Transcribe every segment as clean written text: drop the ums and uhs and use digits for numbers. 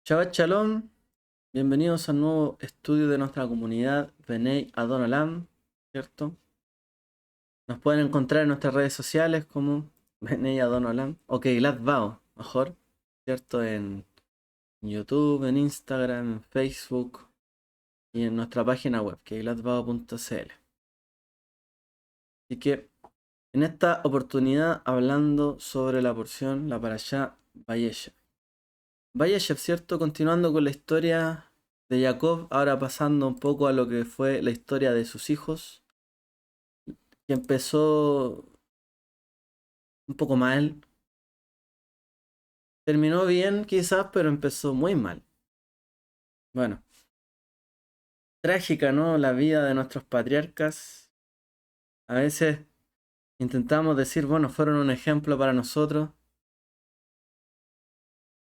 Shabbat Shalom, bienvenidos al nuevo estudio de nuestra comunidad Bnei Adonolam, ¿cierto? Nos pueden encontrar en nuestras redes sociales como Bnei Adonolam, o Keilat Bao, mejor, ¿cierto? En YouTube, en Instagram, en Facebook y en nuestra página web, keilatbao.cl. Así que en esta oportunidad hablando sobre la porción, la parashá Vayeshev. Vayeshev, ¿cierto? Continuando con la historia de Jacob, ahora pasando un poco a lo que fue la historia de sus hijos, que empezó un poco mal. Terminó bien quizás, pero empezó muy mal. Bueno, trágica, ¿no? La vida de nuestros patriarcas. A veces intentamos decir, bueno, fueron un ejemplo para nosotros,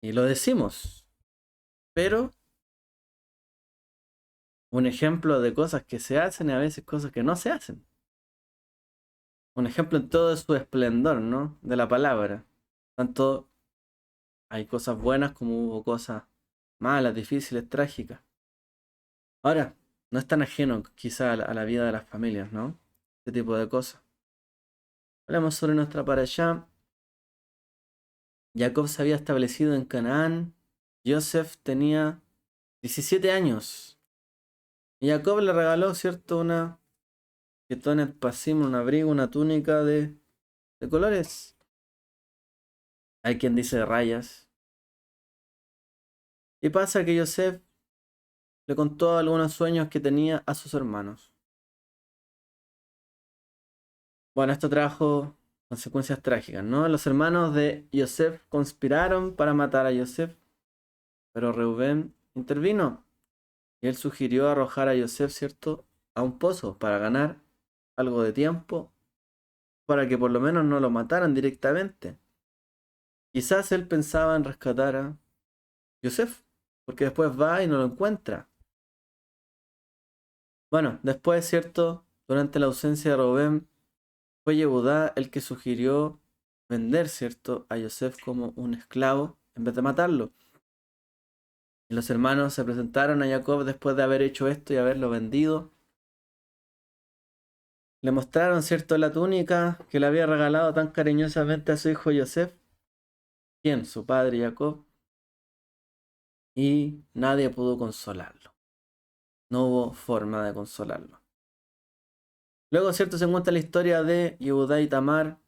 y lo decimos, pero un ejemplo de cosas que se hacen y a veces cosas que no se hacen. Un ejemplo en todo su esplendor, ¿no? De la palabra. Tanto hay cosas buenas como hubo cosas malas, difíciles, trágicas. Ahora, no es tan ajeno quizá a la vida de las familias, ¿no? Este tipo de cosas. Hablamos sobre nuestra allá. Jacob se había establecido en Canaán. Joseph tenía 17 años. Y Jacob le regaló, ¿cierto? Una Ketonet Pasim, un abrigo, una túnica de colores. Hay quien dice de rayas. Y pasa que Joseph le contó algunos sueños que tenía a sus hermanos. Bueno, esto trajo consecuencias trágicas, ¿no? Los hermanos de Yosef conspiraron para matar a Yosef, pero Reubén intervino y él sugirió arrojar a Yosef, ¿cierto?, a un pozo para ganar algo de tiempo, para que por lo menos no lo mataran directamente. Quizás él pensaba en rescatar a Yosef, porque después va y no lo encuentra. Bueno, después, ¿cierto?, durante la ausencia de Reubén, fue Yehudá el que sugirió vender, ¿cierto?, a Yosef como un esclavo en vez de matarlo. Y los hermanos se presentaron a Jacob después de haber hecho esto y haberlo vendido. Le mostraron, ¿cierto?, la túnica que le había regalado tan cariñosamente a su hijo Yosef, quien su padre Jacob, y nadie pudo consolarlo. No hubo forma de consolarlo. Luego, ¿cierto?, se encuentra la historia de Yehudá y Tamar,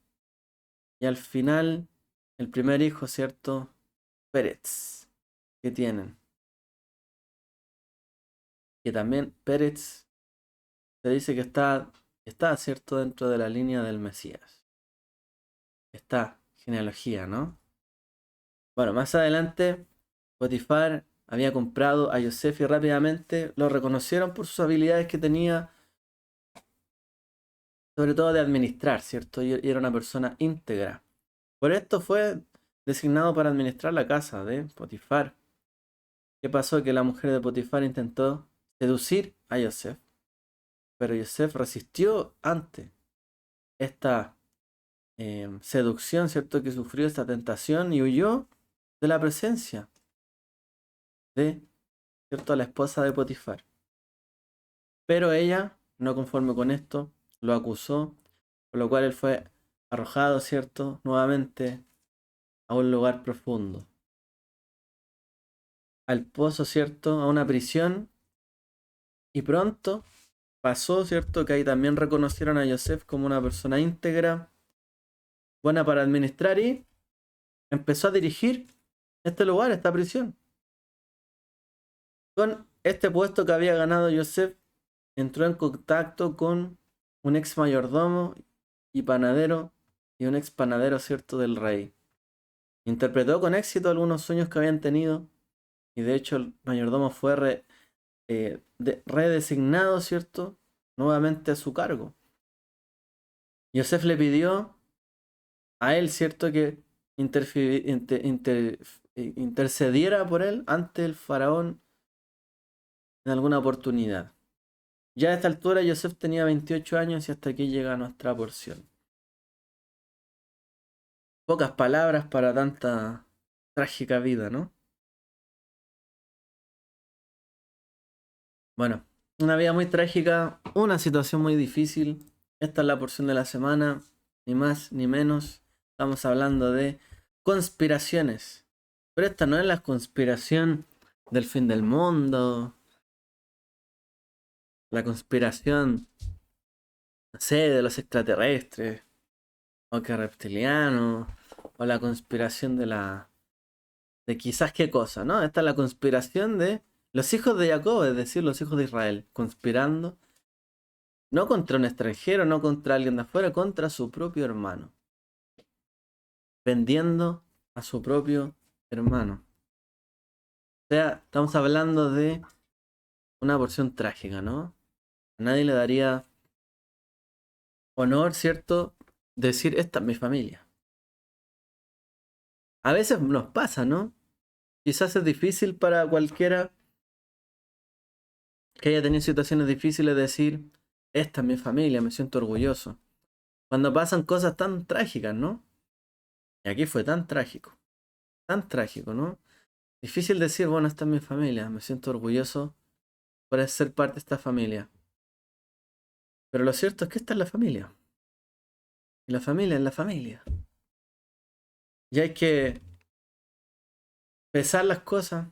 y al final, el primer hijo, ¿cierto?, Pérez, que tienen. Que también Pérez se dice que está, ¿cierto?, dentro de la línea del Mesías. Esta genealogía, ¿no? Bueno, más adelante, Potifar había comprado a Yosef y rápidamente lo reconocieron por sus habilidades que tenía, sobre todo de administrar, ¿cierto? Y era una persona íntegra. Por esto fue designado para administrar la casa de Potifar. ¿Qué pasó? Que la mujer de Potifar intentó seducir a Yosef, pero Yosef resistió ante esta seducción, ¿cierto? Que sufrió esta tentación y huyó de la presencia de, ¿cierto?, la esposa de Potifar. Pero ella, no conforme con esto, lo acusó, por lo cual él fue arrojado, ¿cierto?, nuevamente a un lugar profundo, al pozo, ¿cierto?, a una prisión, y pronto pasó, ¿cierto?, que ahí también reconocieron a Yosef como una persona íntegra, buena para administrar, y empezó a dirigir este lugar, esta prisión. Con este puesto que había ganado Yosef, entró en contacto con un ex mayordomo y panadero y un ex panadero, ¿cierto?, del rey. Interpretó con éxito algunos sueños que habían tenido y de hecho el mayordomo fue redesignado, ¿cierto?, nuevamente a su cargo. Yosef le pidió a él, ¿cierto?, que intercediera por él ante el faraón en alguna oportunidad. Ya a esta altura Yosef tenía 28 años y hasta aquí llega nuestra porción. Pocas palabras para tanta trágica vida, ¿no? Bueno, una vida muy trágica, una situación muy difícil. Esta es la porción de la semana, ni más ni menos. Estamos hablando de conspiraciones. Pero esta no es la conspiración del fin del mundo, la conspiración, no sé, de los extraterrestres, o que reptilianos, o la conspiración de quizás qué cosa, ¿no? Esta es la conspiración de los hijos de Jacob, es decir, los hijos de Israel, conspirando no contra un extranjero, no contra alguien de afuera, contra su propio hermano. Vendiendo a su propio hermano. O sea, estamos hablando de una porción trágica, ¿no? A nadie le daría honor, ¿cierto? Decir, esta es mi familia. A veces nos pasa, ¿no? Quizás es difícil para cualquiera que haya tenido situaciones difíciles decir, esta es mi familia, me siento orgulloso. Cuando pasan cosas tan trágicas, ¿no? Y aquí fue tan trágico, ¿no? Difícil decir, bueno, esta es mi familia, me siento orgulloso por ser parte de esta familia. Pero lo cierto es que esta es la familia. Y la familia es la familia. Y hay que pesar las cosas,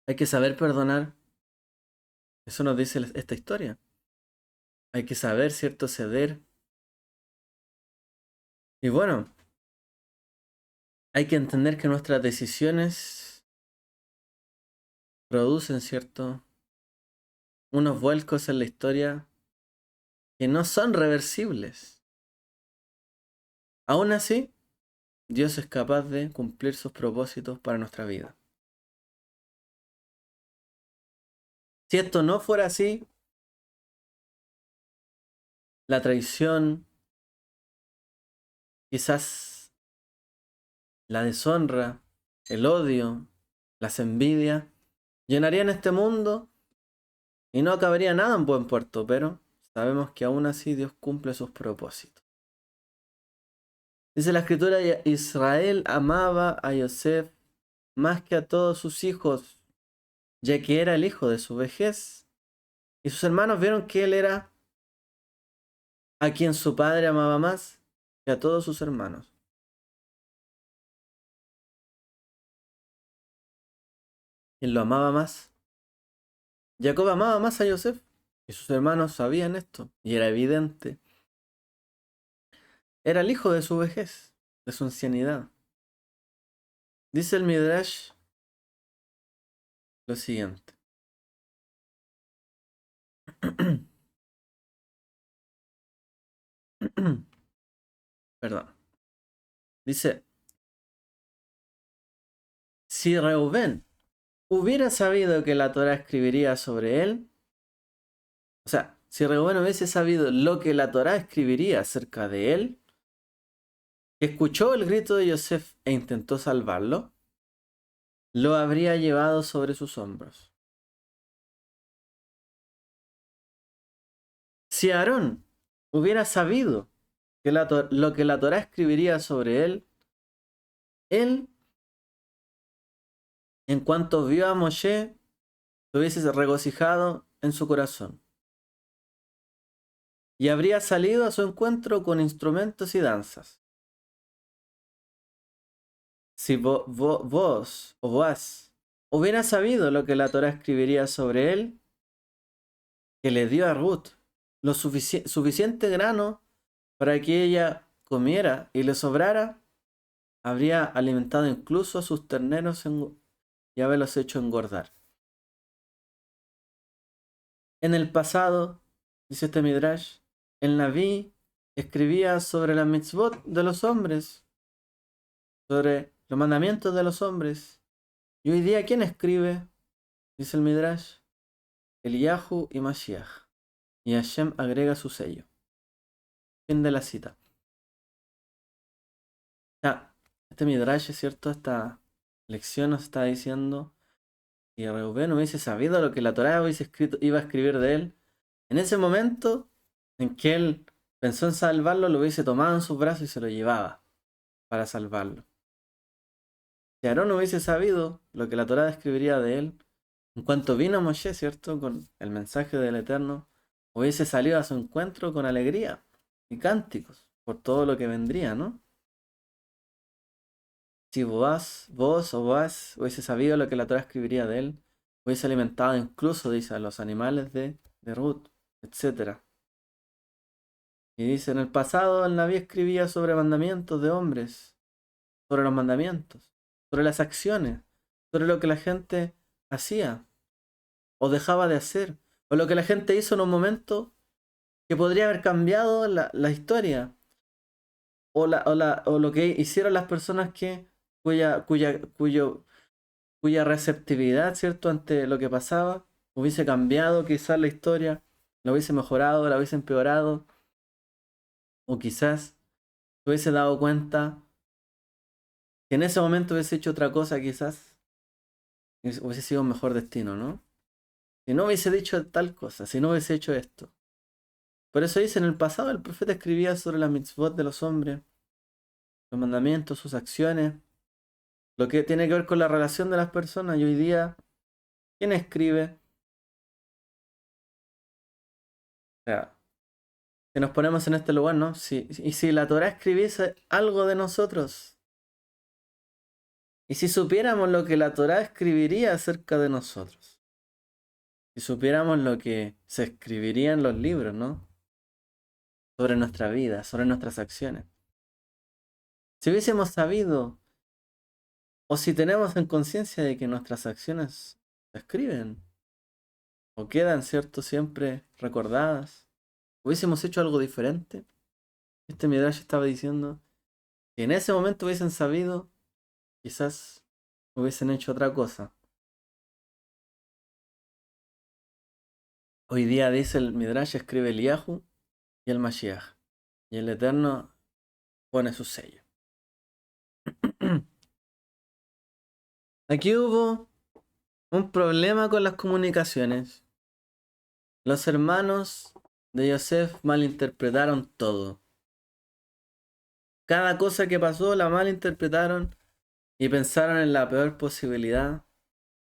hay que saber perdonar. Eso nos dice esta historia. Hay que saber, ¿cierto?, ceder. Y bueno, hay que entender que nuestras decisiones producen, ¿cierto?, unos vuelcos en la historia que no son reversibles. Aún así, Dios es capaz de cumplir sus propósitos para nuestra vida. Si esto no fuera así, la traición, quizás la deshonra, el odio, las envidias, llenarían este mundo y no acabaría nada en buen puerto, pero sabemos que aún así Dios cumple sus propósitos. Dice la escritura, Israel amaba a Yosef más que a todos sus hijos, ya que era el hijo de su vejez. Y sus hermanos vieron que él era a quien su padre amaba más que a todos sus hermanos. ¿Quién lo amaba más? Jacob amaba más a Yosef. Y sus hermanos sabían esto, y era evidente. Era el hijo de su vejez, de su ancianidad. Dice el Midrash lo siguiente. Perdón. Dice, si Reubén hubiera sabido que la Torá escribiría sobre él, o sea, si Reubén hubiese sabido lo que la Torá escribiría acerca de él, escuchó el grito de Yosef e intentó salvarlo, lo habría llevado sobre sus hombros. Si Aarón hubiera sabido que lo que la Torá escribiría sobre él, en cuanto vio a Moshe, se hubiese regocijado en su corazón. Y habría salido a su encuentro con instrumentos y danzas. Si vos o Boaz hubiera sabido lo que la Torá escribiría sobre él, que le dio a Ruth lo suficiente grano para que ella comiera y le sobrara, habría alimentado incluso a sus terneros y haberlos hecho engordar. En el pasado, dice este Midrash, el Naví escribía sobre la mitzvot de los hombres, sobre los mandamientos de los hombres. Y hoy día, ¿quién escribe? Dice el Midrash, Eliyahu y Mashiach. Y Hashem agrega su sello. Fin de la cita. Ya, este Midrash, es cierto, esta lección nos está diciendo que Reubén hubiese sabido lo que la Torá iba a escribir de él. En ese momento en que él pensó en salvarlo, lo hubiese tomado en sus brazos y se lo llevaba para salvarlo. Si Aarón hubiese sabido lo que la Torá describiría de él, En cuanto vino Moshe, ¿cierto? Con el mensaje del Eterno, hubiese salido a su encuentro con alegría y cánticos por todo lo que vendría, ¿no? Si vos o Boaz hubiese sabido lo que la Torah escribiría de él, hubiese alimentado incluso, dice, a los animales de Ruth, etc. Y dice, en el pasado el Naví escribía sobre mandamientos de hombres, sobre los mandamientos, sobre las acciones, sobre lo que la gente hacía o dejaba de hacer, o lo que la gente hizo en un momento que podría haber cambiado la historia, o lo que hicieron las personas cuya receptividad, ¿cierto?, ante lo que pasaba, hubiese cambiado quizás la historia, la hubiese mejorado, la hubiese empeorado, o quizás se hubiese dado cuenta que en ese momento hubiese hecho otra cosa, quizás hubiese sido un mejor destino, ¿no? Si no hubiese dicho tal cosa, si no hubiese hecho esto. Por eso dice, en el pasado el profeta escribía sobre la mitzvot de los hombres, los mandamientos, sus acciones, lo que tiene que ver con la relación de las personas. Y hoy día, ¿quién escribe? O sea, si nos ponemos en este lugar, ¿no? Y si la Torah escribiese algo de nosotros, y si supiéramos lo que la Torah escribiría acerca de nosotros, si supiéramos lo que se escribiría en los libros, ¿no? Sobre nuestra vida, sobre nuestras acciones. Si hubiésemos sabido, o si tenemos en conciencia de que nuestras acciones se escriben, o quedan, ¿cierto?, siempre recordadas, hubiésemos hecho algo diferente. Este Midrash estaba diciendo que en ese momento hubiesen sabido, quizás hubiesen hecho otra cosa. Hoy día dice el Midrash, escribe Eliyahu y el Mashiach, y el Eterno pone su sello. Aquí hubo un problema con las comunicaciones. Los hermanos de Yosef malinterpretaron todo. Cada cosa que pasó la malinterpretaron y pensaron en la peor posibilidad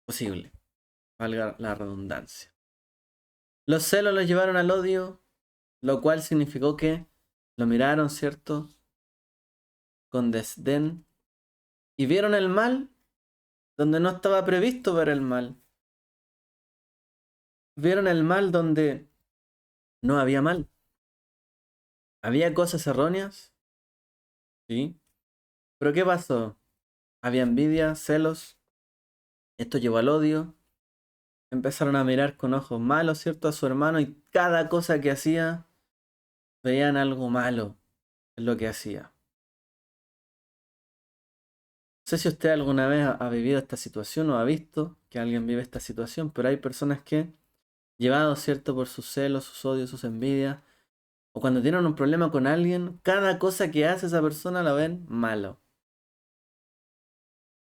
posible, valga la redundancia. Los celos los llevaron al odio, lo cual significó que lo miraron, ¿cierto?, con desdén, y vieron el mal donde no estaba previsto ver el mal. Vieron el mal donde no había mal. ¿Había cosas erróneas? Sí. ¿Pero qué pasó? Había envidia, celos, esto llevó al odio. Empezaron a mirar con ojos malos, ¿cierto?, a su hermano, y cada cosa que hacía veían algo malo en lo que hacía. No sé si usted alguna vez ha vivido esta situación o ha visto que alguien vive esta situación, pero hay personas que, llevados, ¿cierto?, por sus celos, sus odios, sus envidias, o cuando tienen un problema con alguien, cada cosa que hace esa persona la ven malo.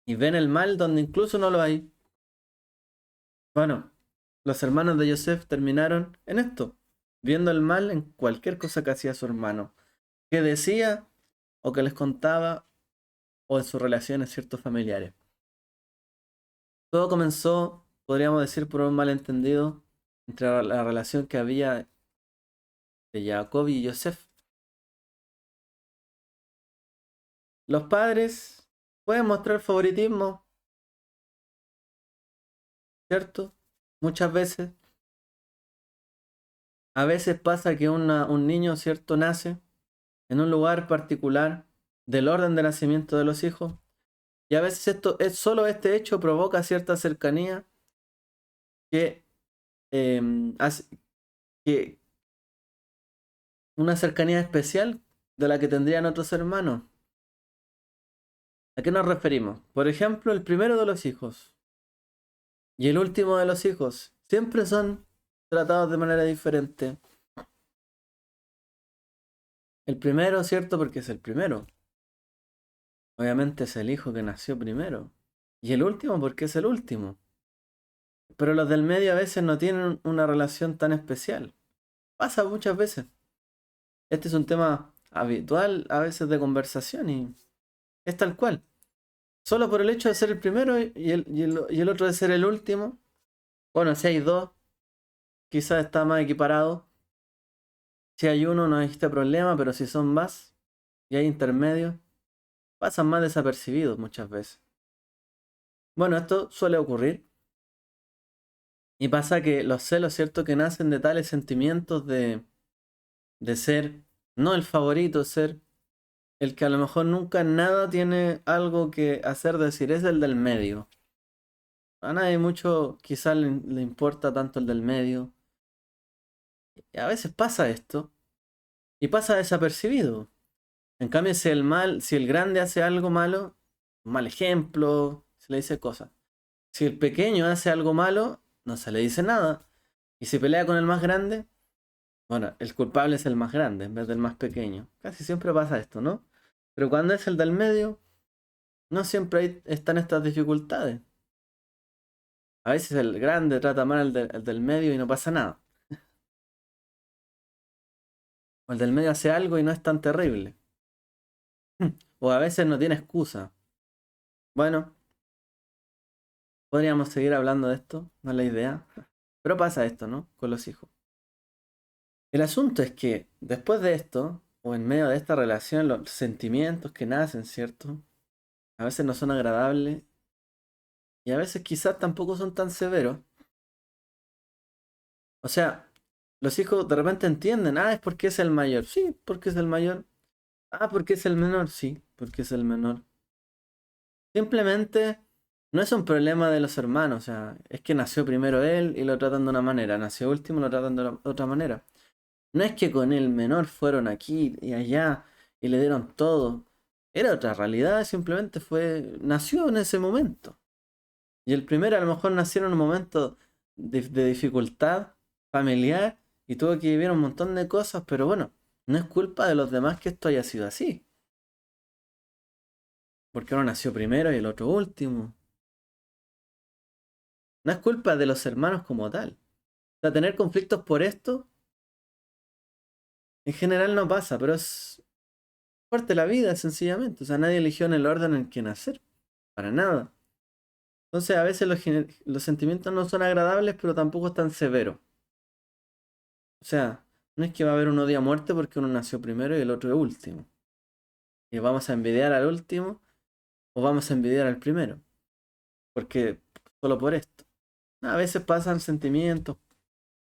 Y ven el mal donde incluso no lo hay. Bueno, los hermanos de Yosef terminaron en esto, viendo el mal en cualquier cosa que hacía su hermano, que decía o que les contaba, o en sus relaciones, ciertos familiares. Todo comenzó, podríamos decir, por un malentendido entre la relación que había de Jacob y Yosef. Los padres pueden mostrar favoritismo, ¿cierto? Muchas veces. A veces pasa que un niño, ¿cierto?, nace en un lugar particular del orden de nacimiento de los hijos. Y a veces solo este hecho provoca cierta cercanía que hace que una cercanía especial de la que tendrían otros hermanos. ¿A qué nos referimos? Por ejemplo, el primero de los hijos y el último de los hijos siempre son tratados de manera diferente. El primero, ¿cierto?, porque es el primero. Obviamente es el hijo que nació primero. Y el último porque es el último. Pero los del medio a veces no tienen una relación tan especial. Pasa muchas veces. Este es un tema habitual a veces de conversación y es tal cual. Solo por el hecho de ser el primero y el otro de ser el último, Bueno, si hay dos, quizás está más equiparado. Si hay uno, no hay este problema, pero si son más y hay intermedios, pasan más desapercibidos muchas veces. Bueno, esto suele ocurrir. Y pasa que los celos, ¿cierto? Que nacen de tales sentimientos de ser, no el favorito, ser el que a lo mejor nunca en nada tiene algo que hacer, decir, es el del medio. A nadie mucho quizás le importa tanto el del medio. Y a veces pasa esto y pasa desapercibido. En cambio, si el grande hace algo malo, un mal ejemplo, se le dice cosas. Si el pequeño hace algo malo, no se le dice nada. Y si pelea con el más grande, bueno, el culpable es el más grande en vez del más pequeño. Casi siempre pasa esto, ¿no? Pero cuando es el del medio, no siempre están estas dificultades. A veces el grande trata mal al del medio y no pasa nada. O el del medio hace algo y no es tan terrible. O a veces no tiene excusa. Bueno, podríamos seguir hablando de esto, no es la idea. Pero pasa esto, ¿no? Con los hijos. El asunto es que después de esto, o en medio de esta relación, los sentimientos que nacen, ¿cierto? A veces no son agradables y a veces quizás tampoco son tan severos. O sea, los hijos de repente entienden, es porque es el mayor. Sí, porque es el mayor. Porque es el menor. Sí, porque es el menor. Simplemente no es un problema de los hermanos. O sea, es que nació primero él y lo tratan de una manera. Nació último y lo tratan de otra manera. No es que con el menor fueron aquí y allá y le dieron todo. Era otra realidad, simplemente nació en ese momento. Y el primero a lo mejor nació en un momento de dificultad familiar y tuvo que vivir un montón de cosas, pero bueno, no es culpa de los demás que esto haya sido así. Porque uno nació primero y el otro último. No es culpa de los hermanos como tal. O sea, tener conflictos por esto, en general no pasa, pero es parte de la vida, sencillamente. O sea, nadie eligió en el orden en que nacer. Para nada. Entonces, a veces los sentimientos no son agradables, pero tampoco están severos. O sea, no es que va a haber un odio a muerte porque uno nació primero y el otro es último. Y vamos a envidiar al último o vamos a envidiar al primero. Porque solo por esto. A veces pasan sentimientos,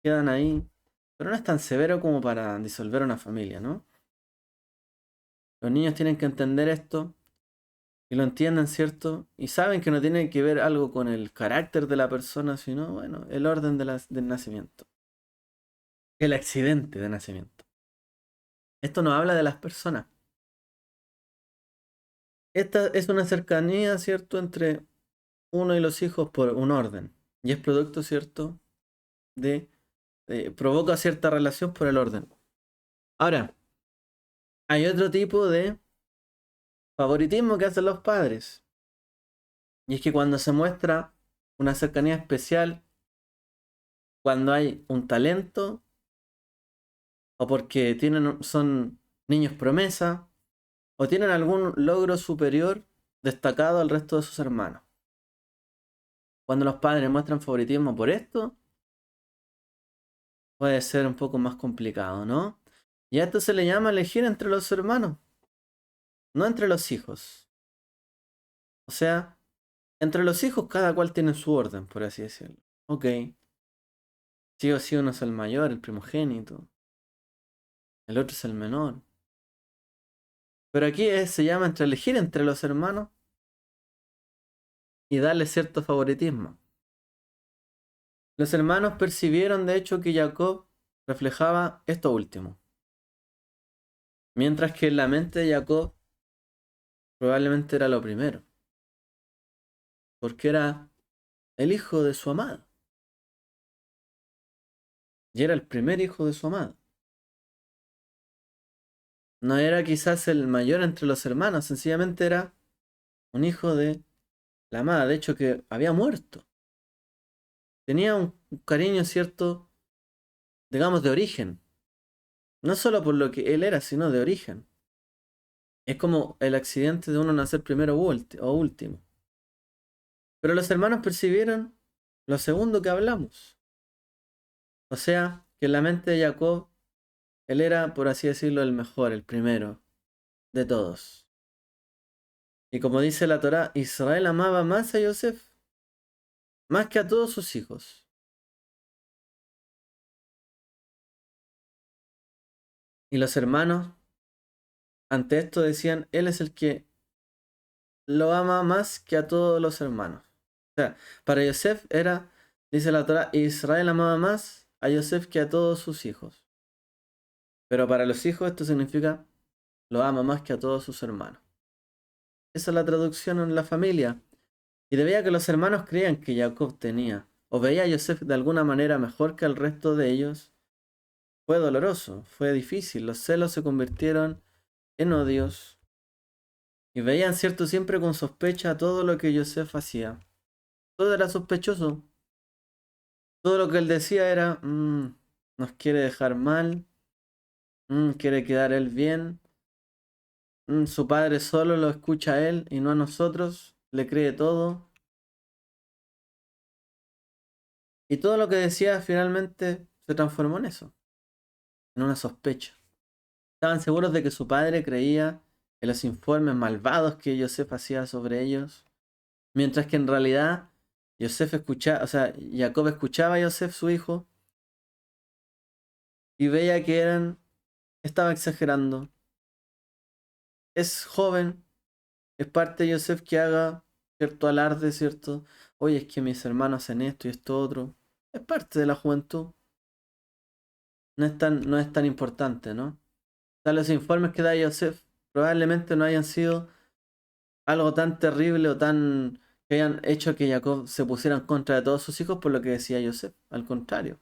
quedan ahí. Pero no es tan severo como para disolver una familia, ¿no? Los niños tienen que entender esto y lo entienden, ¿cierto? Y saben que no tiene que ver algo con el carácter de la persona, sino, bueno, el orden del nacimiento. El accidente de nacimiento. Esto no habla de las personas. Esta es una cercanía, ¿cierto?, entre uno y los hijos por un orden. Y es producto, ¿cierto?, de... provoca cierta relación por el orden. Ahora, hay otro tipo de favoritismo que hacen los padres. Y es que cuando se muestra una cercanía especial, cuando hay un talento, o porque son niños promesa, o tienen algún logro superior destacado al resto de sus hermanos. Cuando los padres muestran favoritismo por esto, puede ser un poco más complicado, ¿no? Y a esto se le llama elegir entre los hermanos, no entre los hijos. O sea, entre los hijos cada cual tiene su orden, por así decirlo. Ok, sí o sí uno es el mayor, el primogénito, el otro es el menor. Pero aquí se llama elegir entre los hermanos y darle cierto favoritismo. Los hermanos percibieron de hecho que Jacob reflejaba esto último. Mientras que en la mente de Jacob probablemente era lo primero. Porque era el hijo de su amada. Y era el primer hijo de su amada. No era quizás el mayor entre los hermanos, sencillamente era un hijo de la amada. De hecho que había muerto. Tenía un cariño cierto, digamos, de origen. No solo por lo que él era, sino de origen. Es como el accidente de uno nacer primero o último. Pero los hermanos percibieron lo segundo que hablamos. O sea, que en la mente de Jacob, él era, por así decirlo, el mejor, el primero de todos. Y como dice la Torá, Israel amaba más a Yosef, más que a todos sus hijos. Y los hermanos, ante esto decían, él es el que lo ama más que a todos los hermanos. O sea, para Yosef era, dice la Torá, Israel amaba más a Yosef que a todos sus hijos. Pero para los hijos esto significa, lo ama más que a todos sus hermanos. Esa es la traducción en la familia. Y debía que los hermanos creían que Jacob tenía, o veía a Yosef de alguna manera mejor que el resto de ellos, fue doloroso, fue difícil. Los celos se convirtieron en odios. Y veían, cierto, siempre con sospecha todo lo que Yosef hacía. Todo era sospechoso. Todo lo que él decía era, nos quiere dejar mal, quiere quedar él bien, su padre solo lo escucha a él y no a nosotros, le cree todo. Y todo lo que decía finalmente se transformó en eso, en una sospecha. Estaban seguros de que su padre creía en los informes malvados que Yosef hacía sobre ellos, mientras que en realidad Yosef escuchaba, o sea, Jacob escuchaba a Yosef, su hijo, y veía que estaba exagerando. Es joven, es parte de Yosef que haga cierto alarde, ¿cierto? Oye, es que mis hermanos hacen esto y esto otro. Es parte de la juventud. No es tan importante, ¿no? Tal los informes que da Yosef probablemente no hayan sido algo tan terrible o tan que hayan hecho que Jacob se pusiera en contra de todos sus hijos por lo que decía Yosef. Al contrario.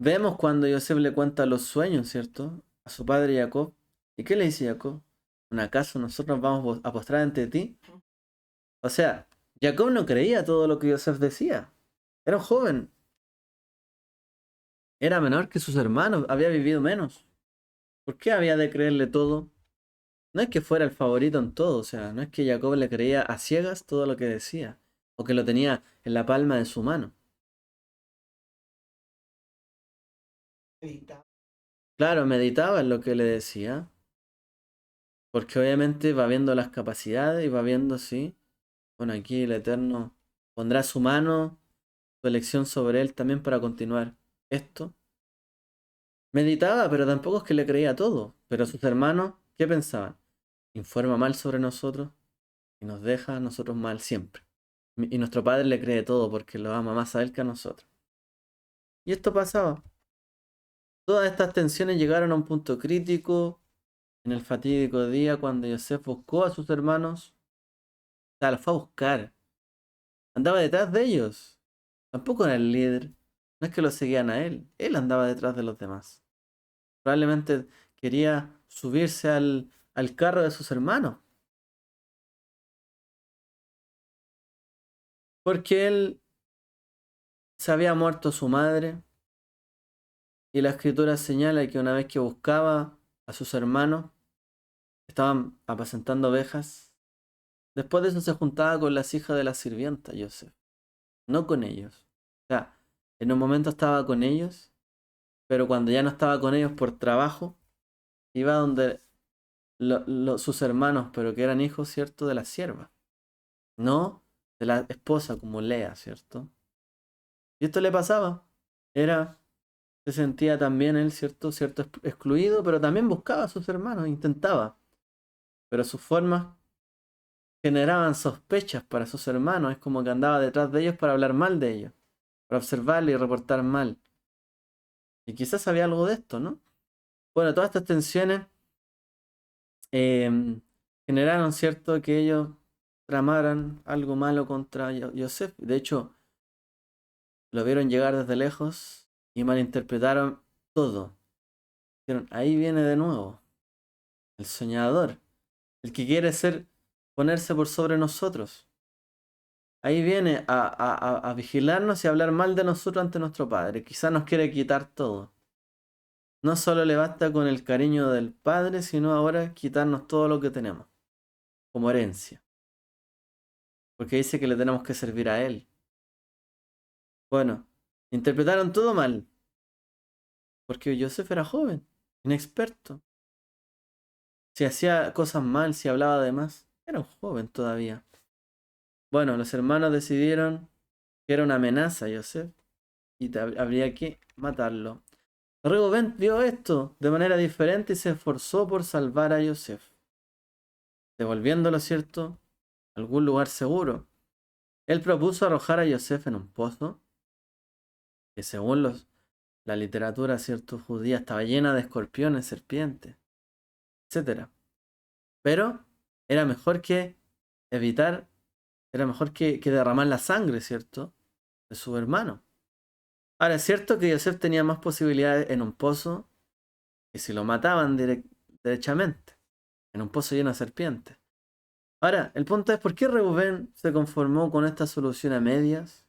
Vemos cuando Yosef le cuenta los sueños, ¿cierto? A su padre Jacob. ¿Y qué le dice Jacob? ¿Acaso nosotros vamos a postrar ante ti? O sea, Jacob no creía todo lo que Yosef decía. Era un joven. Era menor que sus hermanos. Había vivido menos. ¿Por qué había de creerle todo? No es que fuera el favorito en todo. O sea, no es que Jacob le creía a ciegas todo lo que decía. O que lo tenía en la palma de su mano. Claro, meditaba en lo que le decía. Porque obviamente va viendo las capacidades y va viendo si, bueno, aquí el Eterno pondrá su mano, su elección sobre él también para continuar esto. Meditaba, pero tampoco es que le creía todo. Pero sus hermanos, ¿qué pensaban? Informa mal sobre nosotros y nos deja a nosotros mal siempre. Y nuestro padre le cree todo porque lo ama más a él que a nosotros. Y esto pasaba. Todas estas tensiones llegaron a un punto crítico en el fatídico día cuando Yosef buscó a sus hermanos. O sea, los fue a buscar. Andaba detrás de ellos. Tampoco era el líder. No es que lo seguían a él. Él andaba detrás de los demás. Probablemente quería subirse al carro de sus hermanos. Porque él se había muerto su madre. Y la escritura señala que una vez que buscaba a sus hermanos, estaban apacentando ovejas. Después de eso se juntaba con las hijas de la sirvienta, Joseph. No con ellos. O sea, en un momento estaba con ellos, pero cuando ya no estaba con ellos por trabajo, iba donde sus hermanos, pero que eran hijos, ¿cierto? De la sierva. No de la esposa como Lea, ¿cierto? Y esto le pasaba. Se sentía también él, ¿cierto? Excluido, pero también buscaba a sus hermanos, intentaba. Pero sus formas generaban sospechas para sus hermanos. Es como que andaba detrás de ellos para hablar mal de ellos, para observarle y reportar mal. Y quizás había algo de esto, ¿no? Bueno, todas estas tensiones generaron, ¿cierto?, que ellos tramaran algo malo contra Yosef. De hecho, lo vieron llegar desde lejos y malinterpretaron todo. Dijeron, ahí viene de nuevo el soñador, el que quiere ponerse por sobre nosotros. Ahí viene a vigilarnos y a hablar mal de nosotros ante nuestro Padre. Quizás nos quiere quitar todo. No solo le basta con el cariño del Padre, sino ahora quitarnos todo lo que tenemos, como herencia. Porque dice que le tenemos que servir a Él. Bueno, interpretaron todo mal, porque Yosef era joven, inexperto. Si hacía cosas mal, si hablaba de más, era un joven todavía. Bueno, los hermanos decidieron que era una amenaza a Yosef y habría que matarlo. Reuben vio esto de manera diferente y se esforzó por salvar a Yosef, devolviéndolo, ¿cierto?, a algún lugar seguro. Él propuso arrojar a Yosef en un pozo que, según la literatura, ¿cierto?, judía, estaba llena de escorpiones, serpientes, etcétera. Pero era mejor que evitar, era mejor que derramar la sangre, ¿cierto?, de su hermano. Ahora, es cierto que Yosef tenía más posibilidades en un pozo que si lo mataban derechamente, en un pozo lleno de serpientes. Ahora, el punto es por qué Reubén se conformó con esta solución a medias.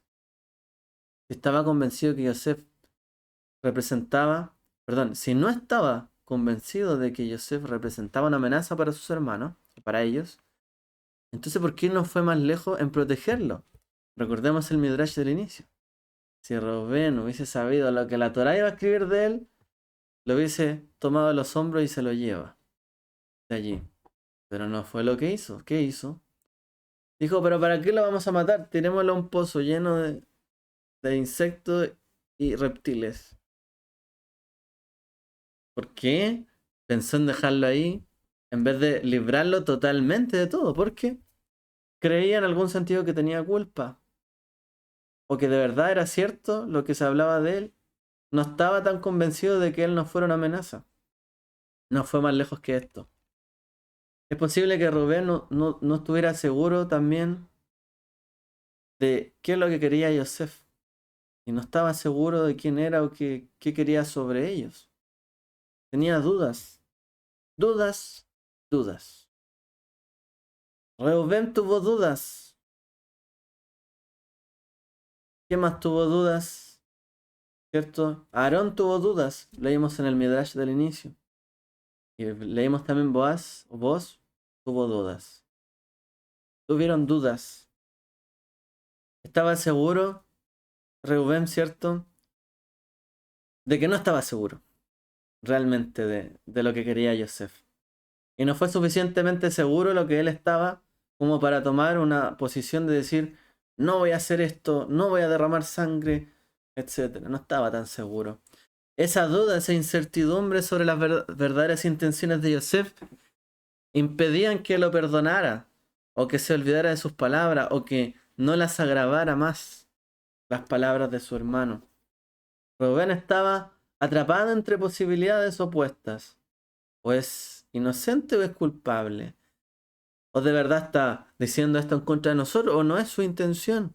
Estaba convencido que Yosef representaba, perdón, si no estaba convencido de que Yosef representaba una amenaza para sus hermanos, para ellos, entonces ¿por qué no fue más lejos en protegerlo? Recordemos el Midrash del inicio. Si Reubén hubiese sabido lo que la Torá iba a escribir de él, lo hubiese tomado de los hombros y se lo lleva de allí. Pero no fue lo que hizo. ¿Qué hizo? Dijo, pero ¿para qué lo vamos a matar? Tirémoslo a un pozo lleno de insectos y reptiles. ¿Por qué? Pensó en dejarlo ahí en vez de librarlo totalmente de todo. Porque creía en algún sentido que tenía culpa. O que de verdad era cierto lo que se hablaba de él. No estaba tan convencido de que él no fuera una amenaza. No fue más lejos que esto. Es posible que Rubén no estuviera seguro también de qué es lo que quería Yosef. Y no estaba seguro de quién era o qué quería sobre ellos. Tenía dudas, dudas, dudas. Reuben tuvo dudas. ¿Qué más tuvo dudas? ¿Cierto? Aarón tuvo dudas. Leímos en el Midrash del inicio. Y leímos también Boaz, o vos, tuvo dudas. Tuvieron dudas. Estaba seguro, Reuben, ¿cierto?, de que no estaba seguro realmente de lo que quería Yosef. Y no fue suficientemente seguro lo que él estaba como para tomar una posición de decir, no voy a hacer esto, no voy a derramar sangre, etcétera. No estaba tan seguro. Esa duda, esa incertidumbre sobre las verdaderas intenciones de Yosef impedían que lo perdonara, o que se olvidara de sus palabras, o que no las agravara más las palabras de su hermano. Rubén estaba atrapado entre posibilidades opuestas. O es inocente o es culpable. O de verdad está diciendo esto en contra de nosotros, o no es su intención.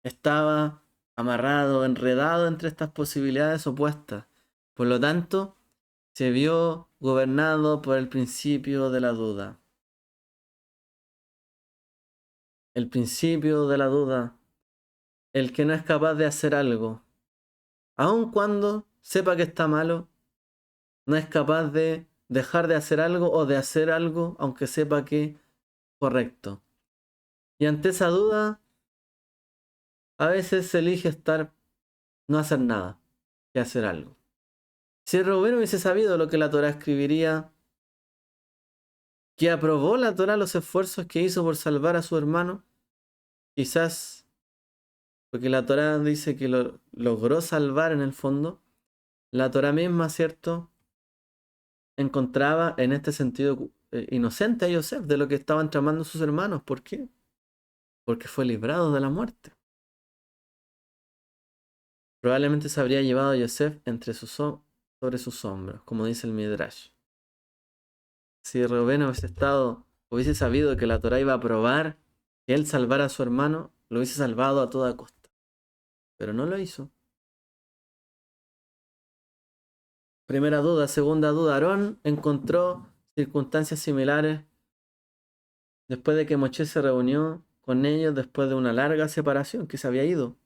Estaba amarrado, enredado entre estas posibilidades opuestas. Por lo tanto, se vio gobernado por el principio de la duda. El principio de la duda. El que no es capaz de hacer algo, aun cuando sepa que está malo, no es capaz de dejar de hacer algo o de hacer algo aunque sepa que es correcto. Y ante esa duda, a veces se elige no hacer nada, que hacer algo. Si Rubén hubiese sabido lo que la Torá escribiría, que aprobó la Torá los esfuerzos que hizo por salvar a su hermano, quizás, porque la Torá dice que lo logró salvar en el fondo, la Torá misma, ¿cierto?, encontraba en este sentido inocente a Yosef de lo que estaban tramando sus hermanos. ¿Por qué? Porque fue librado de la muerte. Probablemente se habría llevado a Yosef sobre sus hombros, como dice el Midrash. Si Reuben hubiese sabido que la Torá iba a probar que él salvara a su hermano, lo hubiese salvado a toda costa. Pero no lo hizo. Primera duda. Segunda duda. Aarón encontró circunstancias similares después de que Moisés se reunió con ellos después de una larga separación que se había ido.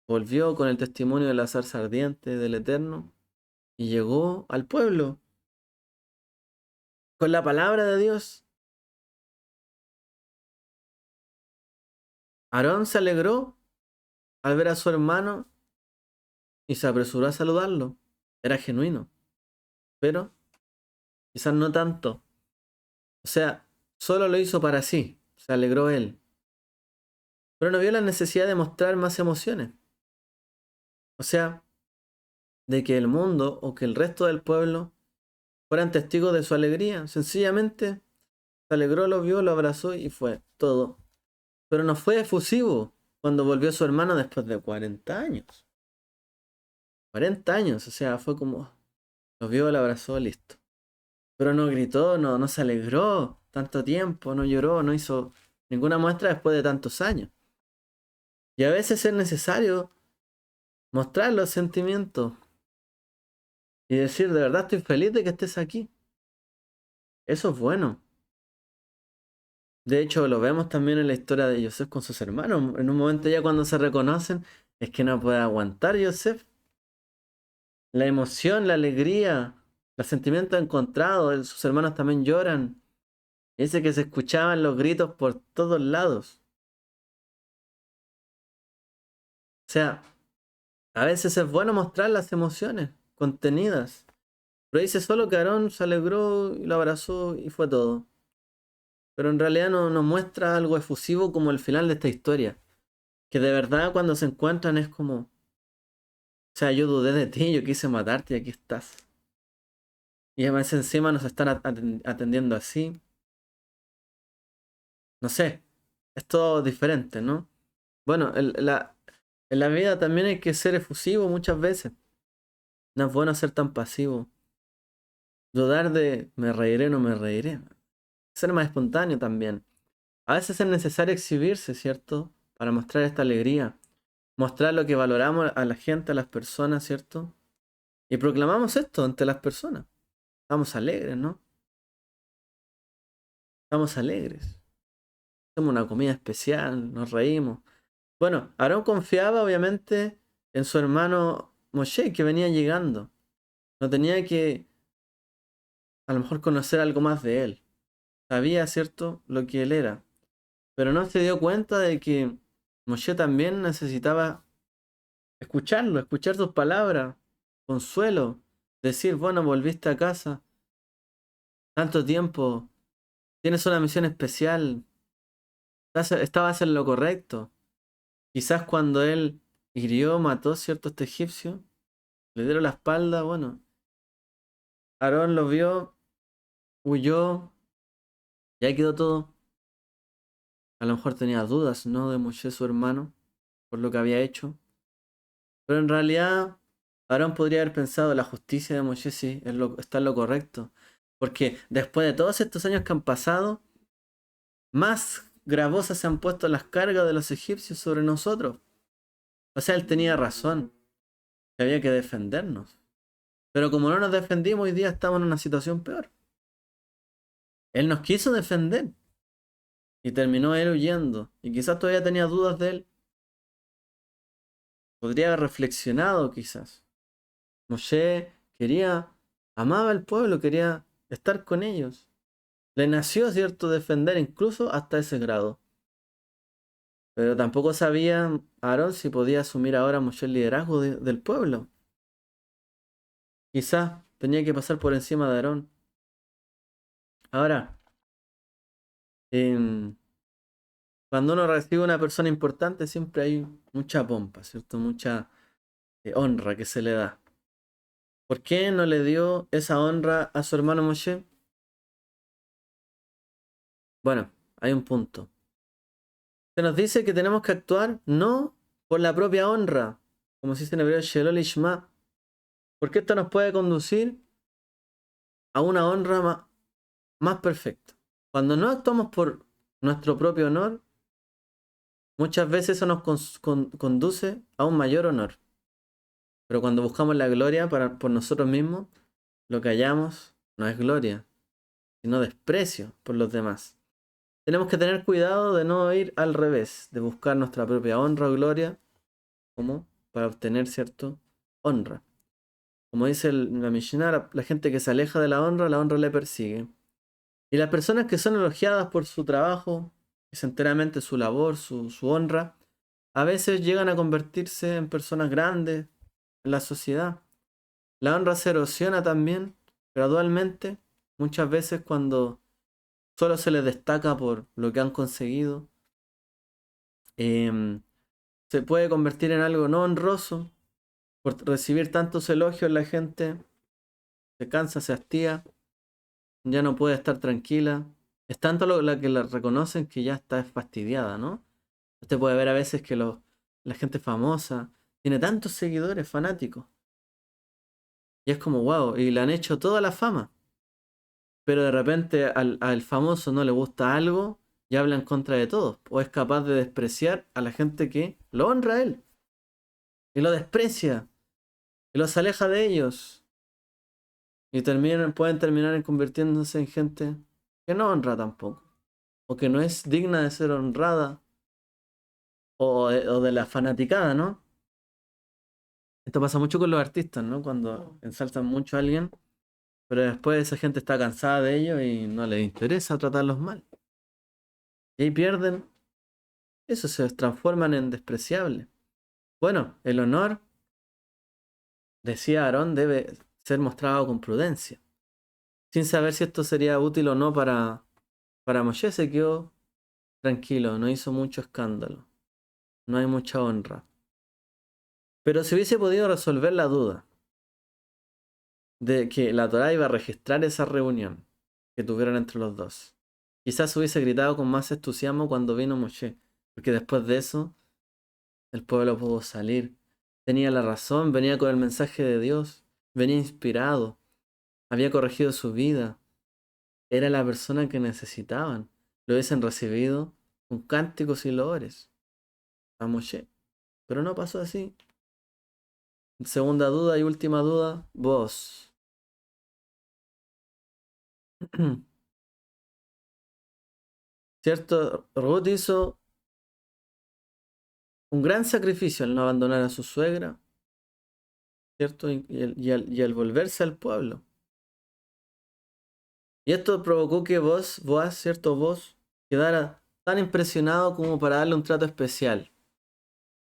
Volvió con el testimonio de la zarza ardiente del Eterno y llegó al pueblo con la palabra de Dios. Aarón se alegró al ver a su hermano y se apresuró a saludarlo. Era genuino, pero quizás no tanto. O sea, solo lo hizo para sí, se alegró él, pero no vio la necesidad de mostrar más emociones. O sea, de que el mundo o que el resto del pueblo fueran testigos de su alegría. Sencillamente se alegró, lo vio, lo abrazó y fue todo. Pero no fue efusivo cuando volvió su hermano después de 40 años. 40 años, o sea, fue como, lo vio, lo abrazó, listo. Pero no gritó, no se alegró tanto tiempo, no lloró, no hizo ninguna muestra después de tantos años. Y a veces es necesario mostrar los sentimientos y decir, de verdad estoy feliz de que estés aquí. Eso es bueno. De hecho, lo vemos también en la historia de Joseph con sus hermanos. En un momento ya cuando se reconocen, es que no puede aguantar Joseph. La emoción, la alegría, los sentimientos encontrados, sus hermanos también lloran. Dice que se escuchaban los gritos por todos lados. O sea, a veces es bueno mostrar las emociones contenidas. Pero dice solo que Aarón se alegró y lo abrazó y fue todo. Pero en realidad no nos muestra algo efusivo como el final de esta historia. Que de verdad cuando se encuentran es como, o sea, yo dudé de ti, yo quise matarte y aquí estás. Y además encima nos están atendiendo así. No sé, es todo diferente, ¿no? Bueno, en la vida también hay que ser efusivo muchas veces. No es bueno ser tan pasivo. Dudar de me reiré o no me reiré. Ser más espontáneo también. A veces es necesario exhibirse, ¿cierto? Para mostrar esta alegría. Mostrar lo que valoramos a la gente, a las personas, ¿cierto? Y proclamamos esto ante las personas. Estamos alegres, ¿no? Estamos alegres. Hacemos una comida especial, nos reímos. Bueno, Aarón confiaba obviamente en su hermano Moshe que venía llegando. No tenía que a lo mejor conocer algo más de él. Sabía, ¿cierto?, lo que él era. Pero no se dio cuenta de que Moshe también necesitaba escucharlo, escuchar sus palabras, consuelo, decir, bueno, volviste a casa, tanto tiempo, tienes una misión especial, estabas en lo correcto. Quizás cuando él hirió, mató, ¿cierto?, a este egipcio, le dieron la espalda, bueno, Aarón lo vio, huyó, y ahí quedó todo. A lo mejor tenía dudas, ¿no?, de Moshe, su hermano, por lo que había hecho. Pero en realidad, Aarón podría haber pensado, la justicia de Moshe sí, está en lo correcto. Porque después de todos estos años que han pasado, más gravosas se han puesto las cargas de los egipcios sobre nosotros. O sea, él tenía razón, que había que defendernos. Pero como no nos defendimos, hoy día estamos en una situación peor. Él nos quiso defender y terminó él huyendo. Y quizás todavía tenía dudas de él. Podría haber reflexionado quizás. Moshe quería, amaba al pueblo, quería estar con ellos. Le nació, cierto, defender incluso hasta ese grado. Pero tampoco sabía Aarón si podía asumir ahora Moshe el liderazgo del pueblo. Quizás tenía que pasar por encima de Aarón. Ahora, em, cuando uno recibe una persona importante siempre hay mucha pompa, ¿cierto? Mucha honra que se le da. ¿Por qué no le dio esa honra a su hermano Moshe? Bueno, hay un punto. Se nos dice que tenemos que actuar no por la propia honra, como se dice en hebreo, Shelol Ishma, porque esto nos puede conducir a una honra más perfecta. Cuando no actuamos por nuestro propio honor, muchas veces eso nos conduce a un mayor honor. Pero cuando buscamos la gloria por nosotros mismos, lo que hallamos no es gloria, sino desprecio por los demás. Tenemos que tener cuidado de no ir al revés, de buscar nuestra propia honra o gloria, como para obtener, ¿cierto?, honra. Como dice la Mishnah, la gente que se aleja de la honra le persigue. Y las personas que son elogiadas por su trabajo, es enteramente su labor, su honra, a veces llegan a convertirse en personas grandes en la sociedad. La honra se erosiona también gradualmente, muchas veces cuando solo se les destaca por lo que han conseguido. Em, Se puede convertir en algo no honroso por recibir tantos elogios. La gente se cansa, se hastía, ya no puede estar tranquila. Es tanto la que la reconocen que ya está fastidiada, ¿no? Usted puede ver a veces que la gente famosa tiene tantos seguidores fanáticos. Y es como, wow, y le han hecho toda la fama. Pero de repente al famoso no le gusta algo y habla en contra de todos. O es capaz de despreciar a la gente que lo honra a él. Y lo desprecia. Y los aleja de ellos. Y pueden terminar en convirtiéndose en gente que no honra tampoco. O que no es digna de ser honrada. O de la fanaticada, ¿no? Esto pasa mucho con los artistas, ¿no? Cuando ensalzan mucho a alguien, pero después esa gente está cansada de ellos y no les interesa tratarlos mal. Y ahí pierden, eso se transforman en despreciables. Bueno, el honor, decía Aarón, debe ser mostrado con prudencia. Sin saber si esto sería útil o no para Moshe, se quedó tranquilo, no hizo mucho escándalo, no hay mucha honra. Pero si hubiese podido resolver la duda de que la Torá iba a registrar esa reunión que tuvieron entre los dos, quizás hubiese gritado con más entusiasmo cuando vino Moshe, porque después de eso el pueblo pudo salir. Tenía la razón, venía con el mensaje de Dios, venía inspirado, había corregido su vida, era la persona que necesitaban. Lo hubiesen recibido con cánticos y loores a Moshe. Pero no pasó así. Segunda duda y última duda, vos. ¿Cierto? Ruth hizo un gran sacrificio al no abandonar a su suegra, ¿cierto? Y al volverse al pueblo. Y esto provocó que Boaz, ¿cierto? Vos quedara tan impresionado como para darle un trato especial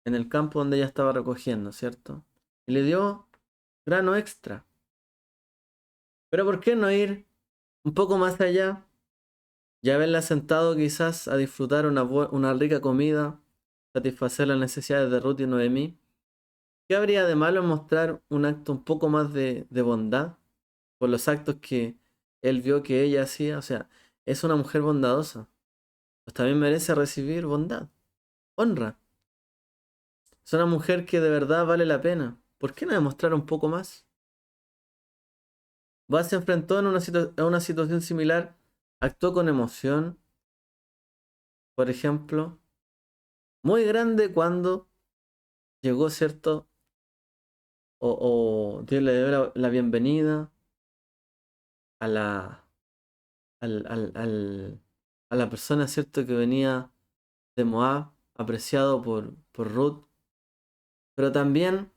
en el campo donde ella estaba recogiendo, ¿cierto? Y le dio grano extra. Pero ¿por qué no ir un poco más allá? Ya haberla sentado quizás a disfrutar una rica comida, satisfacer las necesidades de Ruth y Noemí. ¿Qué habría de malo en mostrar un acto un poco más de bondad por los actos que él vio que ella hacía? O sea, es una mujer bondadosa. Pues también merece recibir bondad, honra. Es una mujer que de verdad vale la pena. ¿Por qué no demostrar un poco más? Boaz se enfrentó a una situación similar, actuó con emoción, por ejemplo, muy grande cuando llegó, ¿cierto? O Dios le dio la bienvenida a a la persona, ¿cierto? Que venía de Moab, apreciado por Ruth, pero también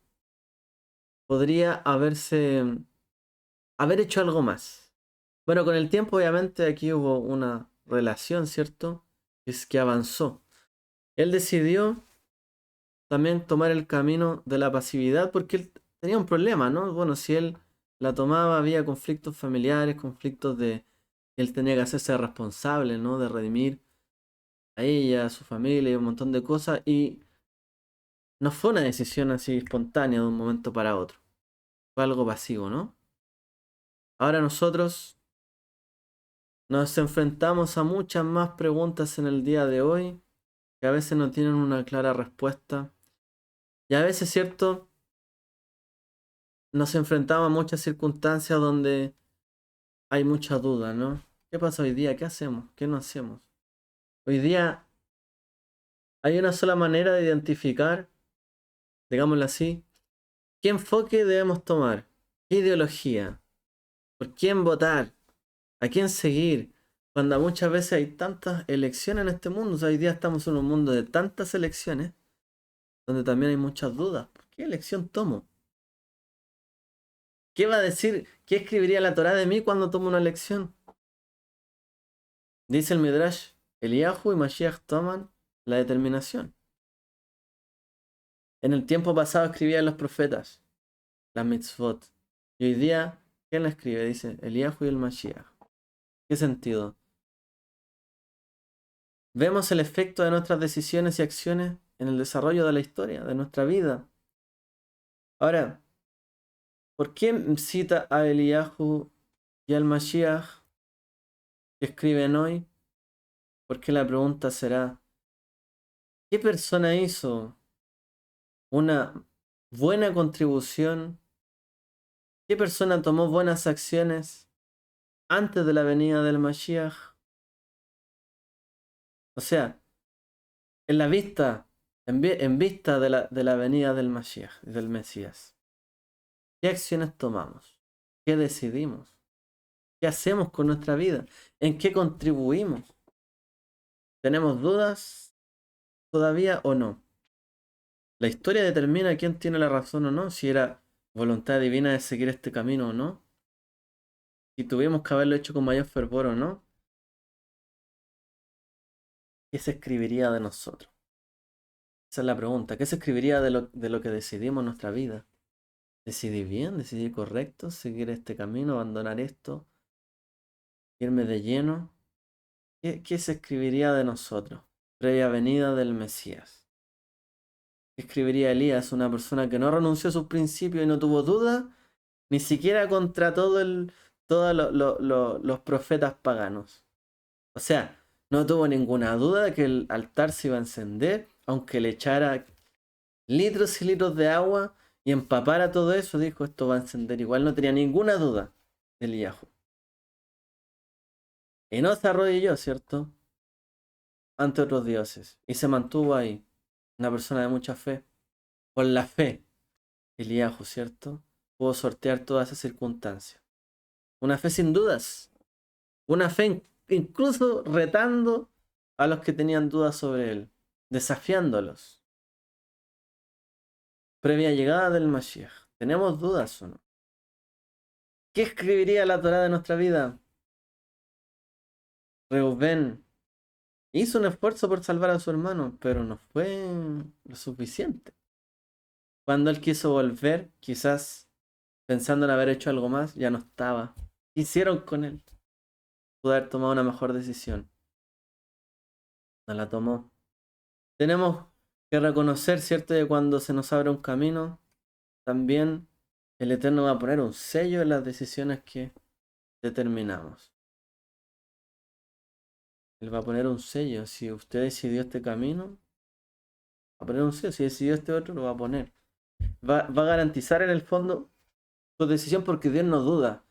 podría haber hecho algo más. Bueno, con el tiempo, obviamente, aquí hubo una relación, ¿cierto? Es que avanzó. Él decidió también tomar el camino de la pasividad porque él tenía un problema, ¿no? Bueno, si él la tomaba, había conflictos familiares, conflictos de él tenía que hacerse responsable, ¿no? De redimir a ella, a su familia y un montón de cosas. Y no fue una decisión así espontánea de un momento para otro. Fue algo pasivo, ¿no? Ahora nosotros nos enfrentamos a muchas más preguntas en el día de hoy que a veces no tienen una clara respuesta. Y a veces, ¿cierto? Nos enfrentamos a muchas circunstancias donde hay mucha duda, ¿no? ¿Qué pasa hoy día? ¿Qué hacemos? ¿Qué no hacemos? Hoy día hay una sola manera de identificar, digámoslo así, qué enfoque debemos tomar, qué ideología, por quién votar, a quién seguir, cuando muchas veces hay tantas elecciones en este mundo. O sea, hoy día estamos en un mundo de tantas elecciones donde también hay muchas dudas. ¿Qué elección tomo? ¿Qué va a decir? ¿Qué escribiría la Torá de mí cuando tomo una elección? Dice el Midrash, Eliyahu y Mashiach toman la determinación. En el tiempo pasado escribían los profetas, las mitzvot. Y hoy día, ¿quién la escribe? Dice Eliyahu y el Mashiach. ¿Qué sentido? Vemos el efecto de nuestras decisiones y acciones en el desarrollo de la historia, de nuestra vida. Ahora, ¿por qué cita a Eliyahu y al Mashiach que escriben hoy? Porque la pregunta será, ¿qué persona hizo una buena contribución? ¿Qué persona tomó buenas acciones antes de la venida del Mashiach? O sea, en la vista, en vista de la venida del Mashiach, del Mesías. ¿Qué acciones tomamos? ¿Qué decidimos? ¿Qué hacemos con nuestra vida? ¿En qué contribuimos? ¿Tenemos dudas todavía o no? La historia determina quién tiene la razón o no, si era voluntad divina de seguir este camino o no, si tuvimos que haberlo hecho con mayor fervor o no. ¿Qué se escribiría de nosotros? Esa es la pregunta. ¿Qué se escribiría de lo que decidimos en nuestra vida? ¿Decidí bien? ¿Decidí correcto? ¿Seguir este camino? ¿Abandonar esto? ¿Irme de lleno? ¿Qué se escribiría de nosotros? Previa venida del Mesías. ¿Qué escribiría Elías? Una persona que no renunció a sus principios y no tuvo duda, ni siquiera contra todos los profetas paganos. O sea, no tuvo ninguna duda de que el altar se iba a encender, aunque le echara litros y litros de agua y empapara todo eso, dijo, esto va a encender igual, no tenía ninguna duda de Eliyahu. Y no se arrodilló, ¿cierto? Ante otros dioses. Y se mantuvo ahí. Una persona de mucha fe. Con la fe, Eliyahu, ¿cierto? Pudo sortear todas esas circunstancias. Una fe sin dudas. Una fe incluso retando a los que tenían dudas sobre él. Desafiándolos. Previa llegada del Mashiach. ¿Tenemos dudas o no? ¿Qué escribiría la Torá de nuestra vida? Reubén hizo un esfuerzo por salvar a su hermano, pero no fue lo suficiente. Cuando él quiso volver, quizás pensando en haber hecho algo más, ya no estaba. ¿Qué hicieron con él? Pudo haber tomado una mejor decisión. No la tomó. Tenemos que reconocer, ¿cierto?, que cuando se nos abre un camino, también el Eterno va a poner un sello en las decisiones que determinamos. Él va a poner un sello. Si usted decidió este camino, va a poner un sello. Si decidió este otro, lo va a poner. Va a garantizar en el fondo su decisión porque Dios no duda.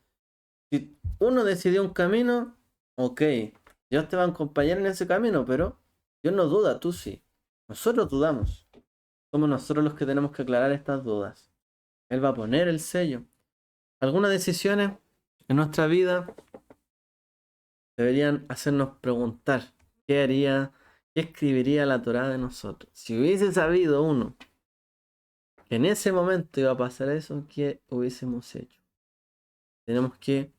Si uno decidió un camino, ok, Dios te va a acompañar en ese camino, pero Dios no duda, tú sí. Nosotros dudamos. Somos nosotros los que tenemos que aclarar estas dudas. Él va a poner el sello. Algunas decisiones en nuestra vida deberían hacernos preguntar qué haría, qué escribiría la Torá de nosotros. Si hubiese sabido uno que en ese momento iba a pasar eso, ¿qué hubiésemos hecho? Tenemos que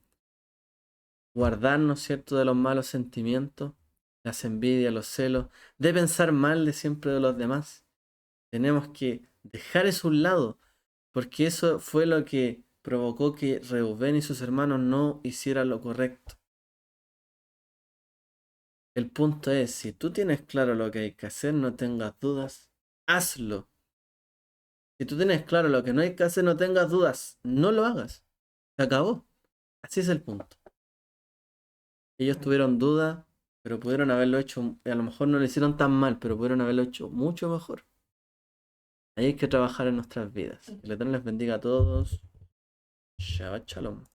guardarnos, ¿cierto?, de los malos sentimientos, las envidias, los celos, de pensar mal de siempre de los demás. Tenemos que dejar eso a un lado, porque eso fue lo que provocó que Reubén y sus hermanos no hicieran lo correcto. El punto es, si tú tienes claro lo que hay que hacer, no tengas dudas, hazlo. Si tú tienes claro lo que no hay que hacer, no tengas dudas, no lo hagas. Se acabó. Así es el punto. Ellos tuvieron dudas, pero pudieron haberlo hecho, a lo mejor no lo hicieron tan mal, pero pudieron haberlo hecho mucho mejor. Ahí hay que trabajar en nuestras vidas. Que el Eterno les bendiga a todos. Shabbat Shalom.